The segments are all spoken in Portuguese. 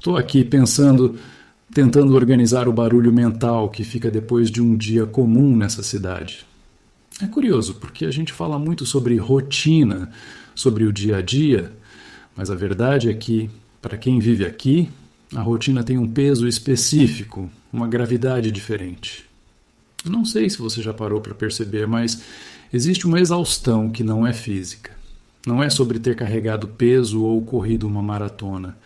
Estou aqui pensando, tentando organizar o barulho mental que fica depois de um dia comum nessa cidade. É curioso, porque a gente fala muito sobre rotina, sobre o dia a dia, mas a verdade é que, para quem vive aqui, a rotina tem um peso específico, uma gravidade diferente. Não sei se você já parou para perceber, mas existe uma exaustão que não é física. Não é sobre ter carregado peso ou corrido uma maratona.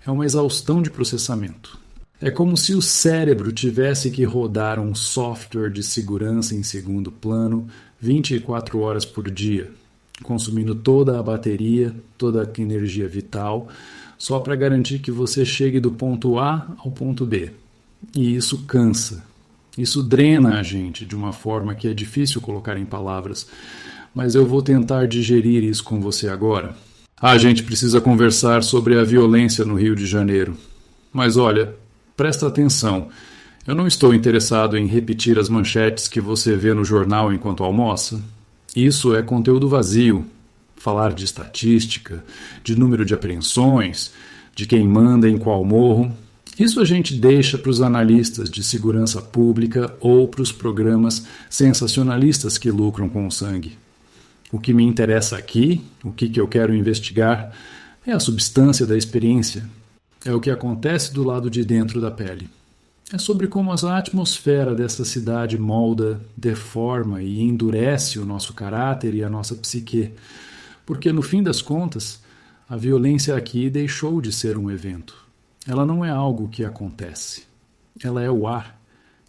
É uma exaustão de processamento. É como se o cérebro tivesse que rodar um software de segurança em segundo plano 24 horas por dia, consumindo toda a bateria, toda a energia vital, só para garantir que você chegue do ponto A ao ponto B. E isso cansa. Isso drena a gente de uma forma que é difícil colocar em palavras, mas eu vou tentar digerir isso com você agora. A gente precisa conversar sobre a violência no Rio de Janeiro. Mas olha, presta atenção. Eu não estou interessado em repetir as manchetes que você vê no jornal enquanto almoça. Isso é conteúdo vazio. Falar de estatística, de número de apreensões, de quem manda em qual morro. Isso a gente deixa para os analistas de segurança pública ou para os programas sensacionalistas que lucram com o sangue. O que me interessa aqui, o que eu quero investigar, é a substância da experiência. É o que acontece do lado de dentro da pele. É sobre como a atmosfera dessa cidade molda, deforma e endurece o nosso caráter e a nossa psique. Porque, no fim das contas, a violência aqui deixou de ser um evento. Ela não é algo que acontece. Ela é o ar.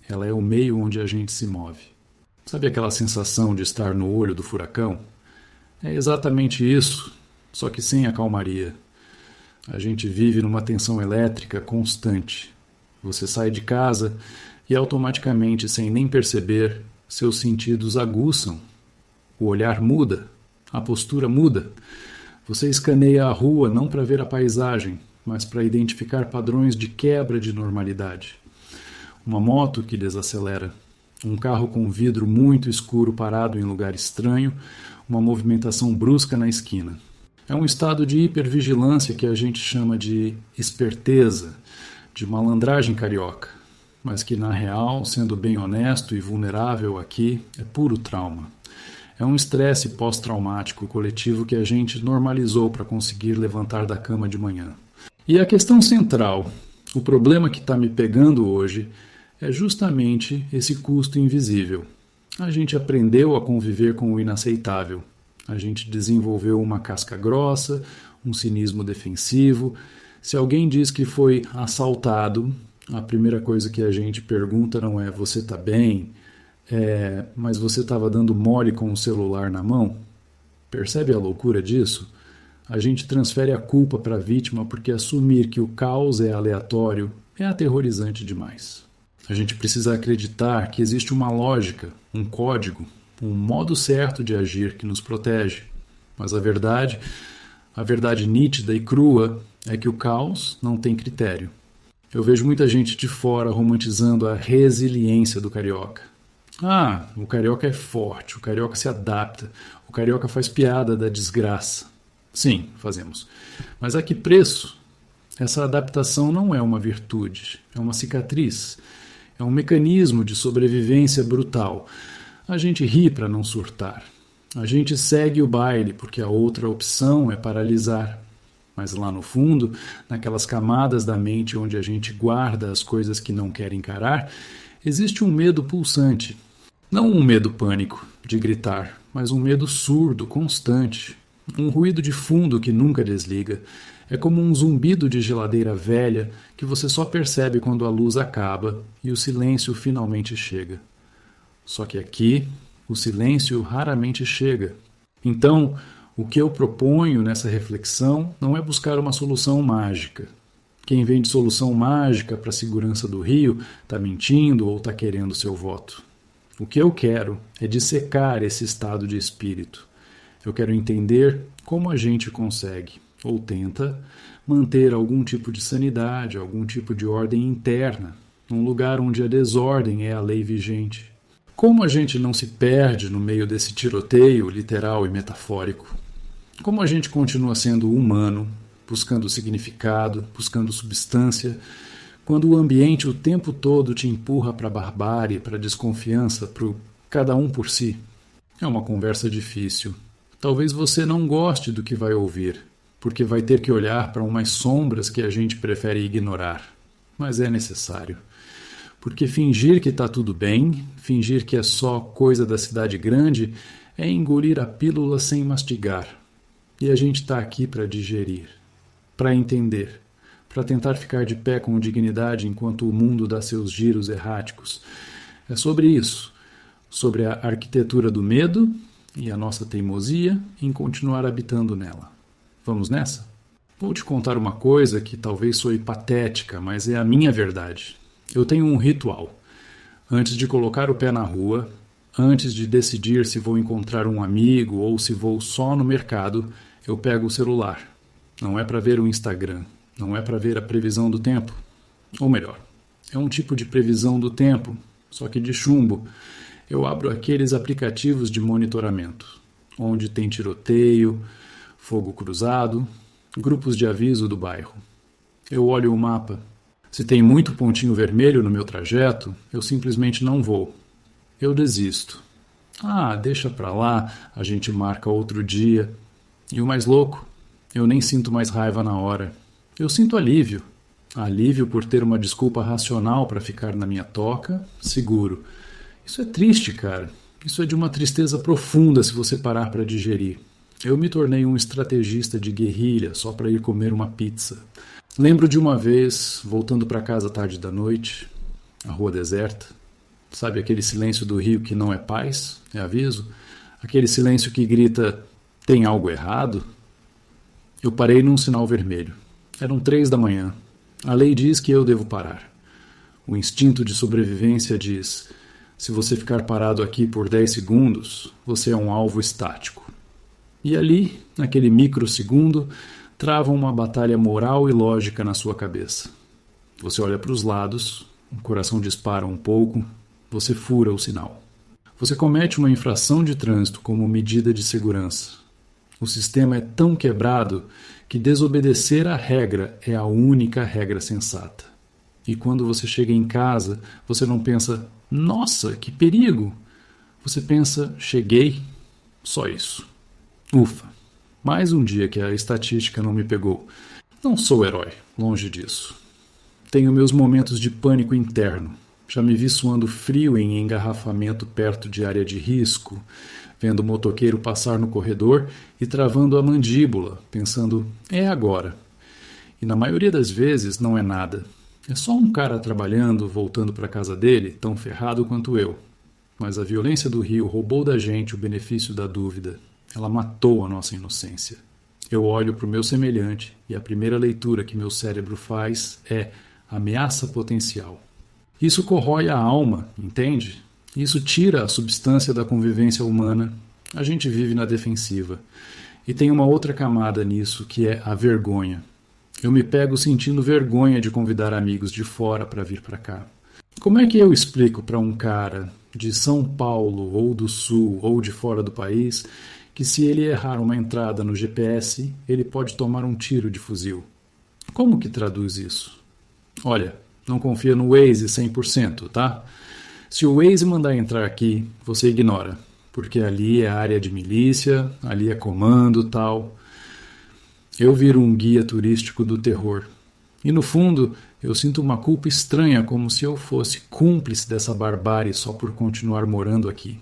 Ela é o meio onde a gente se move. Sabe aquela sensação de estar no olho do furacão? É exatamente isso, só que sem a calmaria. A gente vive numa tensão elétrica constante. Você sai de casa e automaticamente, sem nem perceber, seus sentidos aguçam. O olhar muda, a postura muda. Você escaneia a rua não para ver a paisagem, mas para identificar padrões de quebra de normalidade. Uma moto que desacelera, um carro com vidro muito escuro parado em lugar estranho, uma movimentação brusca na esquina. É um estado de hipervigilância que a gente chama de esperteza, de malandragem carioca, mas que na real, sendo bem honesto e vulnerável aqui, é puro trauma. É um estresse pós-traumático coletivo que a gente normalizou para conseguir levantar da cama de manhã. E a questão central, o problema que está me pegando hoje, é justamente esse custo invisível. A gente aprendeu a conviver com o inaceitável. A gente desenvolveu uma casca grossa, um cinismo defensivo. Se alguém diz que foi assaltado, a primeira coisa que a gente pergunta não é "você está bem?", mas você estava dando mole com o celular na mão? Percebe a loucura disso? A gente transfere a culpa para a vítima porque assumir que o caos é aleatório é aterrorizante demais. A gente precisa acreditar que existe uma lógica, um código, um modo certo de agir que nos protege. Mas a verdade nítida e crua é que o caos não tem critério. Eu vejo muita gente de fora romantizando a resiliência do carioca. Ah, o carioca é forte, o carioca se adapta, o carioca faz piada da desgraça. Sim, fazemos. Mas a que preço? Essa adaptação não é uma virtude, é uma cicatriz. É um mecanismo de sobrevivência brutal. A gente ri para não surtar. A gente segue o baile porque a outra opção é paralisar. Mas lá no fundo, naquelas camadas da mente onde a gente guarda as coisas que não quer encarar, existe um medo pulsante. Não um medo pânico, de gritar, mas um medo surdo, constante. Um ruído de fundo que nunca desliga. É como um zumbido de geladeira velha que você só percebe quando a luz acaba e o silêncio finalmente chega. Só que aqui, o silêncio raramente chega. Então, o que eu proponho nessa reflexão não é buscar uma solução mágica. Quem vende solução mágica para a segurança do Rio está mentindo ou está querendo seu voto. O que eu quero é dissecar esse estado de espírito. Eu quero entender como a gente consegue, ou tenta, manter algum tipo de sanidade, algum tipo de ordem interna, num lugar onde a desordem é a lei vigente. Como a gente não se perde no meio desse tiroteio literal e metafórico? Como a gente continua sendo humano, buscando significado, buscando substância, quando o ambiente o tempo todo te empurra para a barbárie, para a desconfiança, para o cada um por si? É uma conversa difícil. Talvez você não goste do que vai ouvir, porque vai ter que olhar para umas sombras que a gente prefere ignorar. Mas é necessário. Porque fingir que está tudo bem, fingir que é só coisa da cidade grande, é engolir a pílula sem mastigar. E a gente está aqui para digerir, para entender, para tentar ficar de pé com dignidade enquanto o mundo dá seus giros erráticos. É sobre isso, sobre a arquitetura do medo e a nossa teimosia em continuar habitando nela. Vamos nessa? Vou te contar uma coisa que talvez soe patética, mas é a minha verdade. Eu tenho um ritual. Antes de colocar o pé na rua, antes de decidir se vou encontrar um amigo ou se vou só no mercado, eu pego o celular. Não é para ver o Instagram, não é para ver a previsão do tempo. Ou melhor, é um tipo de previsão do tempo, só que de chumbo. Eu abro aqueles aplicativos de monitoramento, onde tem tiroteio, fogo cruzado, grupos de aviso do bairro. Eu olho o mapa. Se tem muito pontinho vermelho no meu trajeto, eu simplesmente não vou. Eu desisto. Deixa pra lá, a gente marca outro dia. E o mais louco, eu nem sinto mais raiva na hora. Eu sinto alívio. Alívio por ter uma desculpa racional para ficar na minha toca, seguro. Isso é triste, cara. Isso é de uma tristeza profunda se você parar para digerir. Eu me tornei um estrategista de guerrilha só para ir comer uma pizza. Lembro de uma vez, voltando para casa tarde da noite, a rua deserta. Sabe aquele silêncio do rio que não é paz, é aviso? Aquele silêncio que grita, tem algo errado? Eu parei num sinal vermelho. Eram 3 da manhã. A lei diz que eu devo parar. O instinto de sobrevivência diz, se você ficar parado aqui por 10 segundos, você é um alvo estático. E ali, naquele microsegundo, trava uma batalha moral e lógica na sua cabeça. Você olha para os lados, o coração dispara um pouco, você fura o sinal. Você comete uma infração de trânsito como medida de segurança. O sistema é tão quebrado que desobedecer à regra é a única regra sensata. E quando você chega em casa, você não pensa, nossa, que perigo! Você pensa, cheguei, só isso. Ufa! Mais um dia que a estatística não me pegou. Não sou herói, longe disso. Tenho meus momentos de pânico interno. Já me vi suando frio em engarrafamento perto de área de risco, vendo o motoqueiro passar no corredor e travando a mandíbula, pensando, é agora. E na maioria das vezes não é nada. É só um cara trabalhando, voltando para casa dele, tão ferrado quanto eu. Mas a violência do rio roubou da gente o benefício da dúvida. Ela matou a nossa inocência. Eu olho para o meu semelhante e a primeira leitura que meu cérebro faz é ameaça potencial. Isso corrói a alma, entende? Isso tira a substância da convivência humana. A gente vive na defensiva. E tem uma outra camada nisso, que é a vergonha. Eu me pego sentindo vergonha de convidar amigos de fora para vir para cá. Como é que eu explico para um cara de São Paulo, ou do Sul, ou de fora do país, que se ele errar uma entrada no GPS, ele pode tomar um tiro de fuzil? Como que traduz isso? Olha, não confia no Waze 100%, tá? Se o Waze mandar entrar aqui, você ignora, porque ali é área de milícia, ali é comando, tal. Eu viro um guia turístico do terror. E no fundo, eu sinto uma culpa estranha, como se eu fosse cúmplice dessa barbárie só por continuar morando aqui.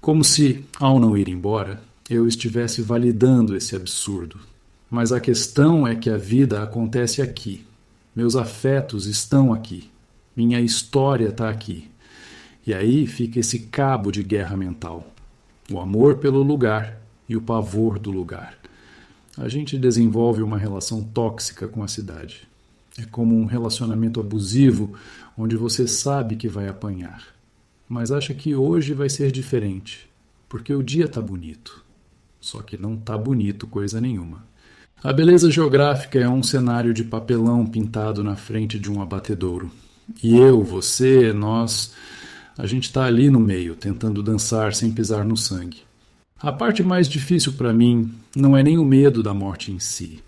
Como se, ao não ir embora, eu estivesse validando esse absurdo. Mas a questão é que a vida acontece aqui. Meus afetos estão aqui. Minha história está aqui. E aí fica esse cabo de guerra mental. O amor pelo lugar e o pavor do lugar. A gente desenvolve uma relação tóxica com a cidade. É como um relacionamento abusivo, onde você sabe que vai apanhar. Mas acha que hoje vai ser diferente, porque o dia está bonito. Só que não está bonito coisa nenhuma. A beleza geográfica é um cenário de papelão pintado na frente de um abatedouro. E eu, você, nós, a gente está ali no meio, tentando dançar sem pisar no sangue. A parte mais difícil para mim não é nem o medo da morte em si.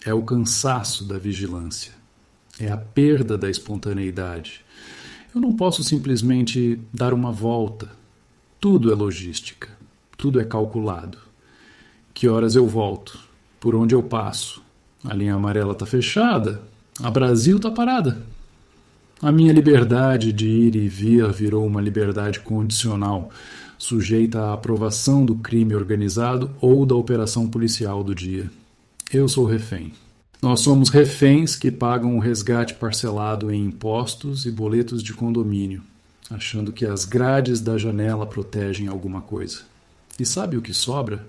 É o cansaço da vigilância. É a perda da espontaneidade. Eu não posso simplesmente dar uma volta. Tudo é logística. Tudo é calculado. Que horas eu volto? Por onde eu passo? A linha amarela está fechada. A Brasil está parada. A minha liberdade de ir e vir virou uma liberdade condicional, sujeita à aprovação do crime organizado ou da operação policial do dia. Eu sou refém. Nós somos reféns que pagam o resgate parcelado em impostos e boletos de condomínio, achando que as grades da janela protegem alguma coisa. E sabe o que sobra?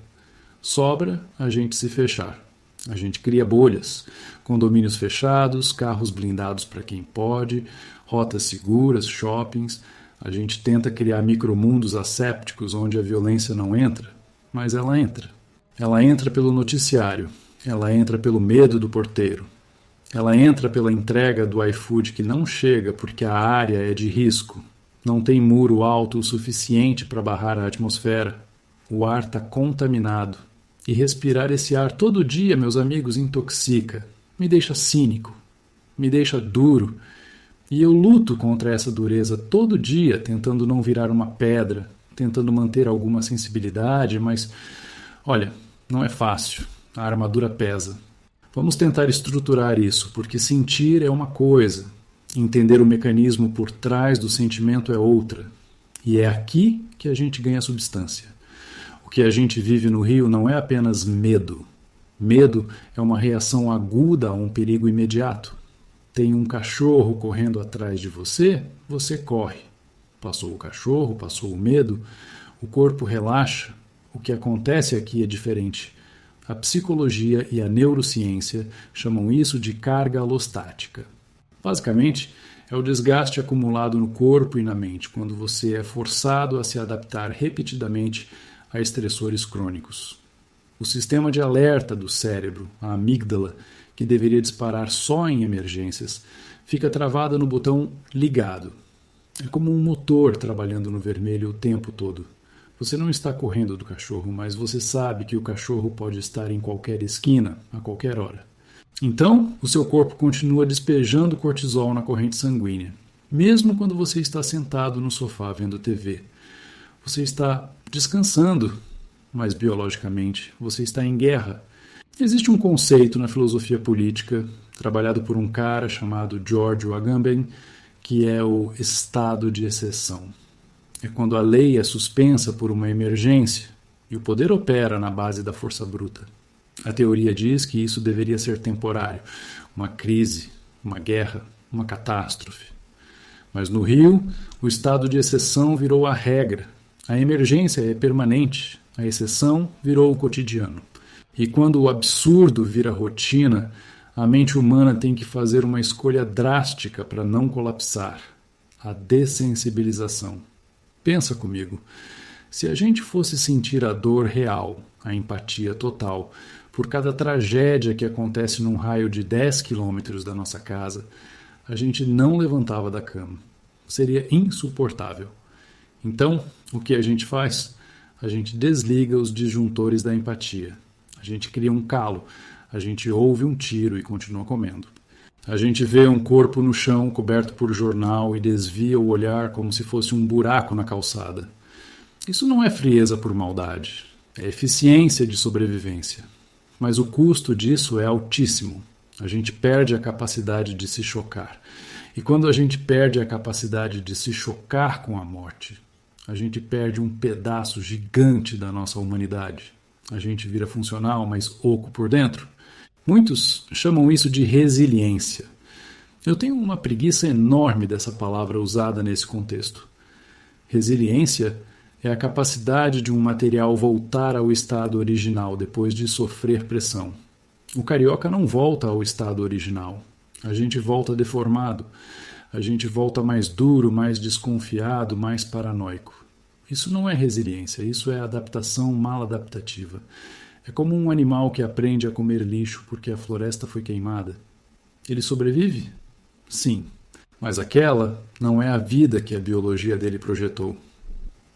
Sobra a gente se fechar. A gente cria bolhas, condomínios fechados, carros blindados para quem pode, rotas seguras, shoppings. A gente tenta criar micromundos assépticos onde a violência não entra, mas ela entra. Ela entra pelo noticiário, ela entra pelo medo do porteiro, ela entra pela entrega do iFood que não chega porque a área é de risco, não tem muro alto o suficiente para barrar a atmosfera, o ar está contaminado. E respirar esse ar todo dia, meus amigos, intoxica, me deixa cínico, me deixa duro. E eu luto contra essa dureza todo dia, tentando não virar uma pedra, tentando manter alguma sensibilidade, mas, olha, não é fácil, a armadura pesa. Vamos tentar estruturar isso, porque sentir é uma coisa, entender o mecanismo por trás do sentimento é outra. E é aqui que a gente ganha substância. O que a gente vive no Rio não é apenas medo. Medo é uma reação aguda a um perigo imediato. Tem um cachorro correndo atrás de você, você corre. Passou o cachorro, passou o medo, o corpo relaxa. O que acontece aqui é diferente. A psicologia e a neurociência chamam isso de carga alostática. Basicamente, é o desgaste acumulado no corpo e na mente quando você é forçado a se adaptar repetidamente a estressores crônicos. O sistema de alerta do cérebro, a amígdala, que deveria disparar só em emergências, fica travada no botão ligado. É como um motor trabalhando no vermelho o tempo todo. Você não está correndo do cachorro, mas você sabe que o cachorro pode estar em qualquer esquina, a qualquer hora. Então, o seu corpo continua despejando cortisol na corrente sanguínea, mesmo quando você está sentado no sofá vendo TV. Você está descansando, mas biologicamente você está em guerra. Existe um conceito na filosofia política, trabalhado por um cara chamado George Agamben, que é o estado de exceção. É quando a lei é suspensa por uma emergência e o poder opera na base da força bruta. A teoria diz que isso deveria ser temporário, uma crise, uma guerra, uma catástrofe. Mas no Rio, o estado de exceção virou a regra. A emergência é permanente, a exceção virou o cotidiano. E quando o absurdo vira rotina, a mente humana tem que fazer uma escolha drástica para não colapsar: a dessensibilização. Pensa comigo, se a gente fosse sentir a dor real, a empatia total, por cada tragédia que acontece num raio de 10 quilômetros da nossa casa, a gente não levantava da cama. Seria insuportável. Então, o que a gente faz? A gente desliga os disjuntores da empatia. A gente cria um calo, a gente ouve um tiro e continua comendo. A gente vê um corpo no chão coberto por jornal e desvia o olhar como se fosse um buraco na calçada. Isso não é frieza por maldade, é eficiência de sobrevivência. Mas o custo disso é altíssimo. A gente perde a capacidade de se chocar. E quando a gente perde a capacidade de se chocar com a morte, a gente perde um pedaço gigante da nossa humanidade. A gente vira funcional, mas oco por dentro. Muitos chamam isso de resiliência. Eu tenho uma preguiça enorme dessa palavra usada nesse contexto. Resiliência é a capacidade de um material voltar ao estado original depois de sofrer pressão. O carioca não volta ao estado original. A gente volta deformado. A gente volta mais duro, mais desconfiado, mais paranoico. Isso não é resiliência, isso é adaptação mal adaptativa. É como um animal que aprende a comer lixo porque a floresta foi queimada. Ele sobrevive? Sim, mas aquela não é a vida que a biologia dele projetou.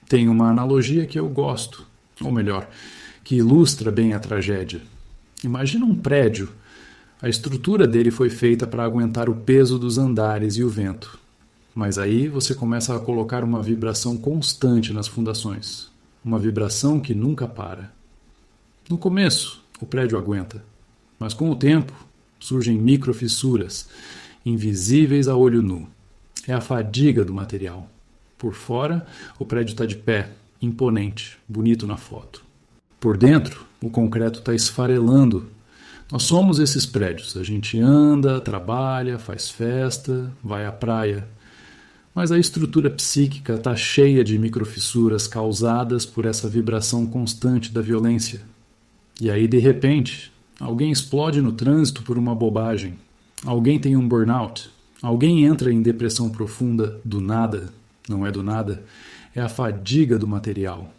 Tem uma analogia que eu gosto, ou melhor, que ilustra bem a tragédia. Imagina um prédio A estrutura dele foi feita para aguentar o peso dos andares e o vento. Mas aí você começa a colocar uma vibração constante nas fundações. Uma vibração que nunca para. No começo, o prédio aguenta. Mas com o tempo, surgem microfissuras, invisíveis a olho nu. É a fadiga do material. Por fora, o prédio está de pé, imponente, bonito na foto. Por dentro, o concreto está esfarelando. Nós somos esses prédios. A gente anda, trabalha, faz festa, vai à praia. Mas a estrutura psíquica está cheia de microfissuras causadas por essa vibração constante da violência. E aí, de repente, alguém explode no trânsito por uma bobagem. Alguém tem um burnout. Alguém entra em depressão profunda do nada. Não é do nada. É a fadiga do material.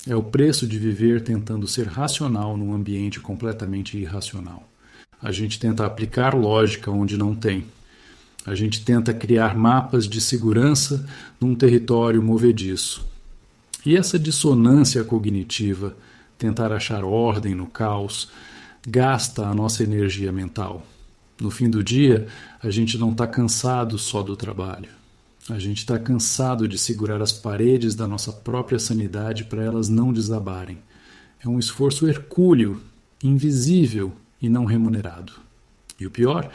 É o preço de viver tentando ser racional num ambiente completamente irracional. A gente tenta aplicar lógica onde não tem. A gente tenta criar mapas de segurança num território movediço. E essa dissonância cognitiva, tentar achar ordem no caos, gasta a nossa energia mental. No fim do dia, a gente não está cansado só do trabalho. A gente está cansado de segurar as paredes da nossa própria sanidade para elas não desabarem. É um esforço hercúleo, invisível e não remunerado. E o pior,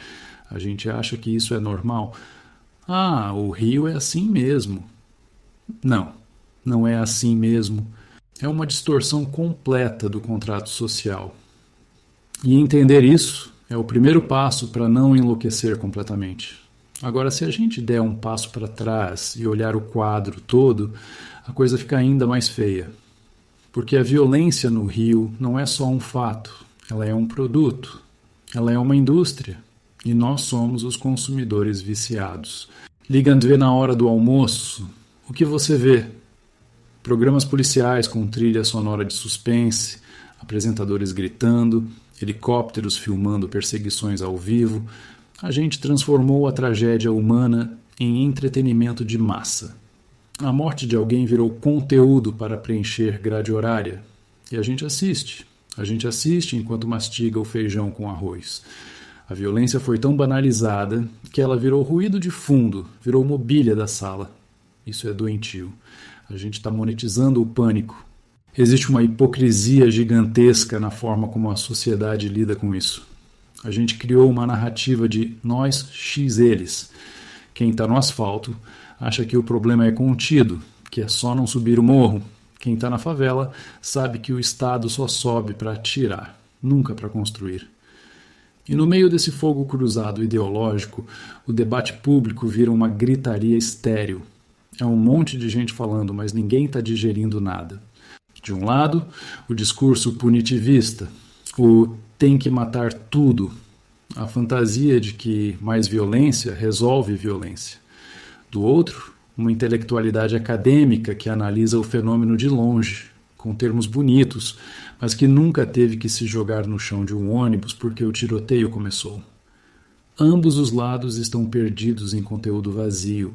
a gente acha que isso é normal. Ah, o Rio é assim mesmo. Não, não é assim mesmo. É uma distorção completa do contrato social. E entender isso é o primeiro passo para não enlouquecer completamente. Agora, se a gente der um passo para trás e olhar o quadro todo, a coisa fica ainda mais feia. Porque a violência no Rio não é só um fato, ela é um produto, ela é uma indústria, e nós somos os consumidores viciados. Liga a ver na hora do almoço, o que você vê? Programas policiais com trilha sonora de suspense, apresentadores gritando, helicópteros filmando perseguições ao vivo. A gente transformou a tragédia humana em entretenimento de massa. A morte de alguém virou conteúdo para preencher grade horária. E a gente assiste. A gente assiste enquanto mastiga o feijão com arroz. A violência foi tão banalizada que ela virou ruído de fundo, virou mobília da sala. Isso é doentio. A gente está monetizando o pânico. Existe uma hipocrisia gigantesca na forma como a sociedade lida com isso. A gente criou uma narrativa de nós x eles. Quem está no asfalto acha que o problema é contido, que é só não subir o morro. Quem está na favela sabe que o Estado só sobe para atirar, nunca para construir. E no meio desse fogo cruzado ideológico, o debate público vira uma gritaria estéril. É um monte de gente falando, mas ninguém está digerindo nada. De um lado, o discurso punitivista, o tem que matar tudo, a fantasia de que mais violência resolve violência. Do outro, uma intelectualidade acadêmica que analisa o fenômeno de longe, com termos bonitos, mas que nunca teve que se jogar no chão de um ônibus porque o tiroteio começou. Ambos os lados estão perdidos em conteúdo vazio.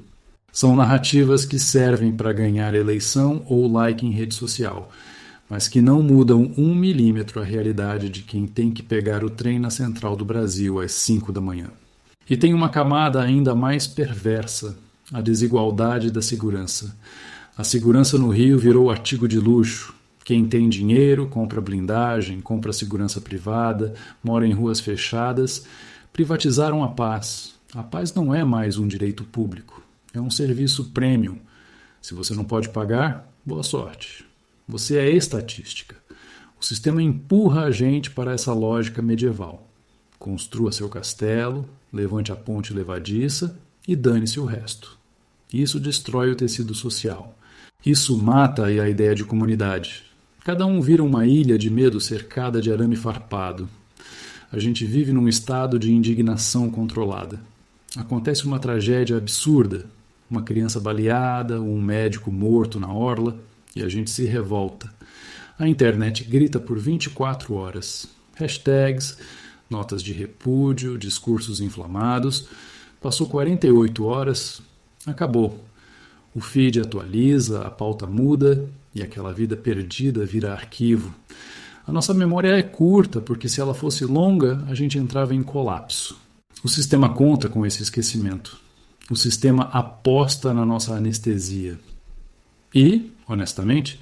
São narrativas que servem para ganhar eleição ou like em rede social, mas que não mudam 1 milímetro a realidade de quem tem que pegar o trem na central do Brasil às 5 da manhã. E tem uma camada ainda mais perversa, a desigualdade da segurança. A segurança no Rio virou artigo de luxo. Quem tem dinheiro compra blindagem, compra segurança privada, mora em ruas fechadas. Privatizaram a paz. A paz não é mais um direito público, é um serviço premium. Se você não pode pagar, boa sorte. Você é estatística. O sistema empurra a gente para essa lógica medieval. Construa seu castelo, levante a ponte levadiça e dane-se o resto. Isso destrói o tecido social. Isso mata a ideia de comunidade. Cada um vira uma ilha de medo cercada de arame farpado. A gente vive num estado de indignação controlada. Acontece uma tragédia absurda, uma criança baleada, um médico morto na orla, e a gente se revolta. A internet grita por 24 horas. Hashtags, notas de repúdio, discursos inflamados. Passou 48 horas, acabou. O feed atualiza, a pauta muda e aquela vida perdida vira arquivo. A nossa memória é curta, porque se ela fosse longa, a gente entrava em colapso. O sistema conta com esse esquecimento. O sistema aposta na nossa anestesia. E, honestamente,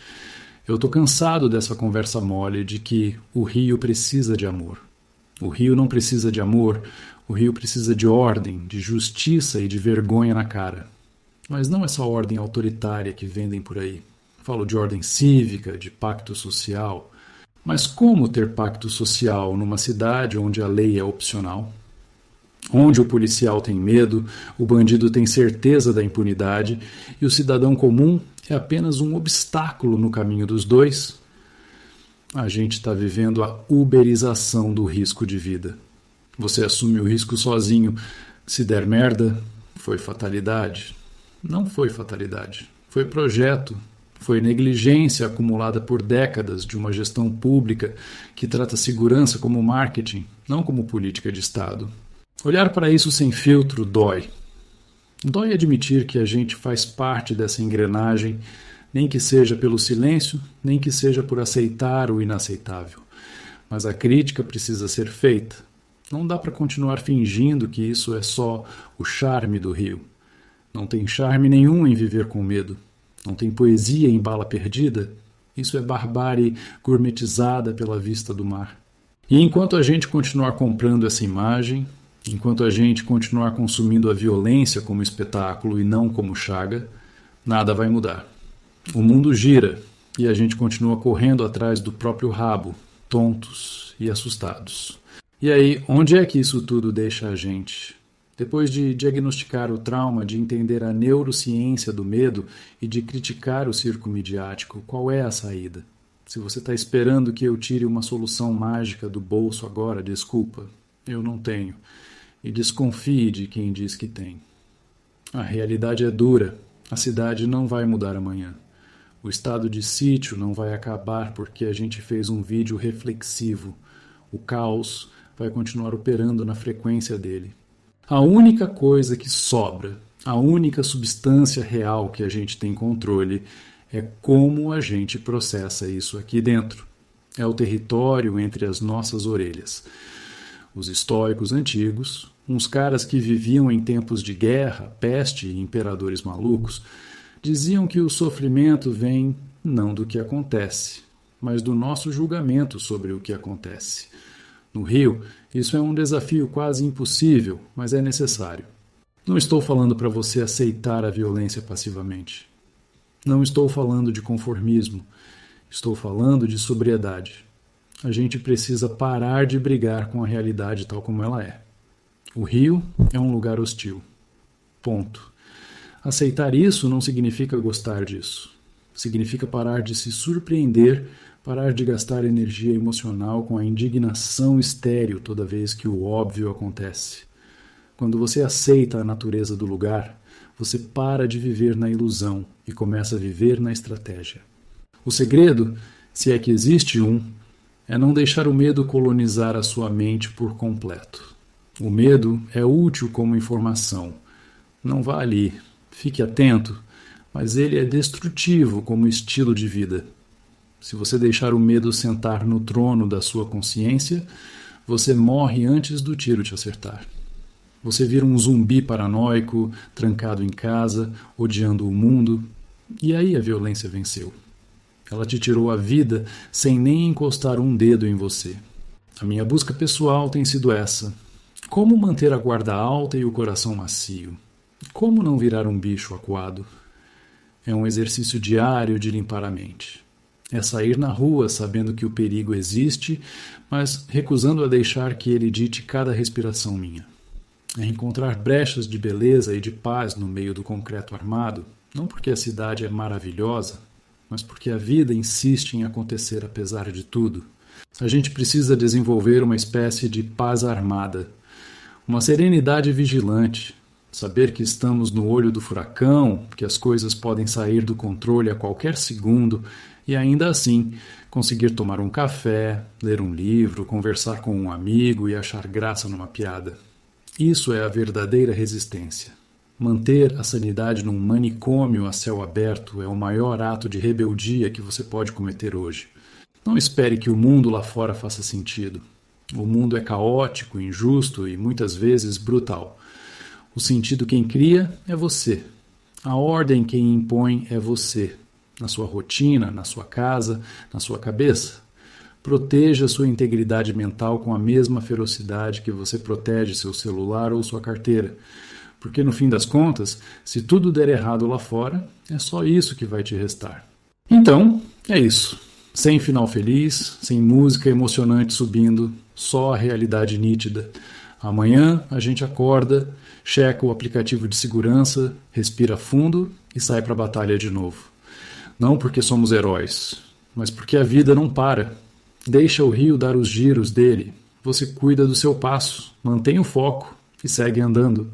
eu estou cansado dessa conversa mole de que o rio precisa de amor. O rio não precisa de amor, o rio precisa de ordem, de justiça e de vergonha na cara. Mas não essa ordem autoritária que vendem por aí. Falo de ordem cívica, de pacto social. Mas como ter pacto social numa cidade onde a lei é opcional? Onde o policial tem medo, o bandido tem certeza da impunidade e o cidadão comum é apenas um obstáculo no caminho dos dois? A gente está vivendo a uberização do risco de vida. Você assume o risco sozinho. Se der merda, foi fatalidade. Não foi fatalidade. Foi projeto. Foi negligência acumulada por décadas de uma gestão pública que trata segurança como marketing, não como política de Estado. Olhar para isso sem filtro dói. Dói admitir que a gente faz parte dessa engrenagem, nem que seja pelo silêncio, nem que seja por aceitar o inaceitável. Mas a crítica precisa ser feita. Não dá para continuar fingindo que isso é só o charme do rio. Não tem charme nenhum em viver com medo. Não tem poesia em bala perdida. Isso é barbárie gourmetizada pela vista do mar. E enquanto a gente continuar comprando essa imagem, enquanto a gente continuar consumindo a violência como espetáculo e não como chaga, nada vai mudar. O mundo gira e a gente continua correndo atrás do próprio rabo, tontos e assustados. E aí, onde é que isso tudo deixa a gente? Depois de diagnosticar o trauma, de entender a neurociência do medo e de criticar o circo midiático, qual é a saída? Se você está esperando que eu tire uma solução mágica do bolso agora, desculpa, eu não tenho. E desconfie de quem diz que tem. A realidade é dura. A cidade não vai mudar amanhã. O estado de sítio não vai acabar porque a gente fez um vídeo reflexivo. O caos vai continuar operando na frequência dele. A única coisa que sobra, a única substância real que a gente tem controle é como a gente processa isso aqui dentro. É o território entre as nossas orelhas. Os estoicos antigos, uns caras que viviam em tempos de guerra, peste e imperadores malucos, diziam que o sofrimento vem não do que acontece, mas do nosso julgamento sobre o que acontece. No Rio, isso é um desafio quase impossível, mas é necessário. Não estou falando para você aceitar a violência passivamente. Não estou falando de conformismo. Estou falando de sobriedade. A gente precisa parar de brigar com a realidade tal como ela é. O Rio é um lugar hostil. Ponto. Aceitar isso não significa gostar disso. Significa parar de se surpreender, parar de gastar energia emocional com a indignação estéril toda vez que o óbvio acontece. Quando você aceita a natureza do lugar, você para de viver na ilusão e começa a viver na estratégia. O segredo, se é que existe um, é não deixar o medo colonizar a sua mente por completo. O medo é útil como informação. Não vá ali, fique atento, mas ele é destrutivo como estilo de vida. Se você deixar o medo sentar no trono da sua consciência, você morre antes do tiro te acertar. Você vira um zumbi paranoico, trancado em casa, odiando o mundo, e aí a violência venceu. Ela te tirou a vida sem nem encostar um dedo em você. A minha busca pessoal tem sido essa. Como manter a guarda alta e o coração macio? Como não virar um bicho acuado? É um exercício diário de limpar a mente. É sair na rua sabendo que o perigo existe, mas recusando a deixar que ele dite cada respiração minha. É encontrar brechas de beleza e de paz no meio do concreto armado, não porque a cidade é maravilhosa, mas porque a vida insiste em acontecer apesar de tudo. A gente precisa desenvolver uma espécie de paz armada, uma serenidade vigilante, saber que estamos no olho do furacão, que as coisas podem sair do controle a qualquer segundo e ainda assim conseguir tomar um café, ler um livro, conversar com um amigo e achar graça numa piada. Isso é a verdadeira resistência. Manter a sanidade num manicômio a céu aberto é o maior ato de rebeldia que você pode cometer hoje. Não espere que o mundo lá fora faça sentido. O mundo é caótico, injusto e muitas vezes brutal. O sentido quem cria é você. A ordem quem impõe é você. Na sua rotina, na sua casa, na sua cabeça. Proteja sua integridade mental com a mesma ferocidade que você protege seu celular ou sua carteira. Porque no fim das contas, se tudo der errado lá fora, é só isso que vai te restar. Então, é isso. Sem final feliz, sem música emocionante subindo, só a realidade nítida. Amanhã a gente acorda, checa o aplicativo de segurança, respira fundo e sai para a batalha de novo. Não porque somos heróis, mas porque a vida não para. Deixa o rio dar os giros dele. Você cuida do seu passo, mantém o foco e segue andando.